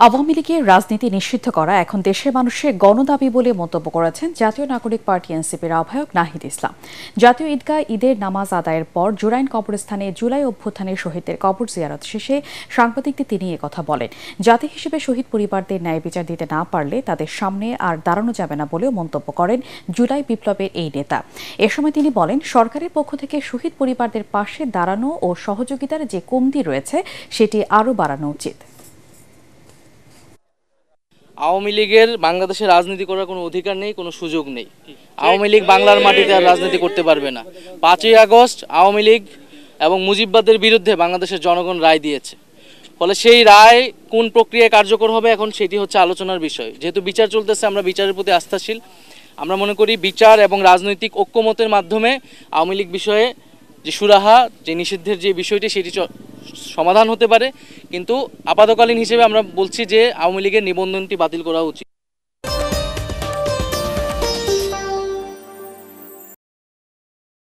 আওয়ামী লীগের রাজনীতি নিষিদ্ধ করা এখন দেশের মানুষের গণদাবি বলে মন্তব্য করেছেন জাতীয় নাগরিক পার্টি এনসিপির আহ্বায়ক নাহিদ ইসলাম। জাতীয় ঈদগাহ ঈদের নামাজ আদায়ের পর জুরাইন কবরস্থানে জুলাই অভ্যুত্থানের শহীদদের কবর জিয়ারত শেষে সাংবাদিকদের তিনি কথা বলেন। জাতি হিসেবে শহীদ পরিবারদের ন্যায় বিচার দিতে না পারলে তাদের সামনে আর দাঁড়ানো যাবে না বলেও মন্তব্য করেন জুলাই বিপ্লবের এই নেতা। এ সময় তিনি বলেন, সরকারের পক্ষ থেকে শহীদ পরিবারদের পাশে দাঁড়ানো ও সহযোগিতার যে কমতি রয়েছে সেটি আরও বাড়ানো উচিত। আওয়ামী লীগের বাংলাদেশে রাজনীতি করার কোনো অধিকার নেই, কোনো সুযোগ নেই। আওয়ামী লীগ বাংলার মাটিতে আর রাজনীতি করতে পারবে না। 5ই আগস্ট আওয়ামী লীগ এবং মুজিববাদের বিরুদ্ধে বাংলাদেশের জনগণ রায় দিয়েছে। ফলে সেই রায় কোন প্রক্রিয়ায় কার্যকর হবে এখন সেটি হচ্ছে আলোচনার বিষয়। যেহেতু বিচার চলতেছে, আমরা বিচারের প্রতি আস্থাশীল। আমরা মনে করি বিচার এবং রাজনৈতিক ঐক্যমতের মাধ্যমে আওয়ামী লীগ বিষয়ে যে সুরাহা, যে নিষিদ্ধের যে বিষয়টি সেটি সমাধান হতে পারে। কিন্তু আপাতকালীন হিসেবে আমরা বলছি যে আওয়ামী লীগের নিবন্ধনটি বাতিল করা উচিত।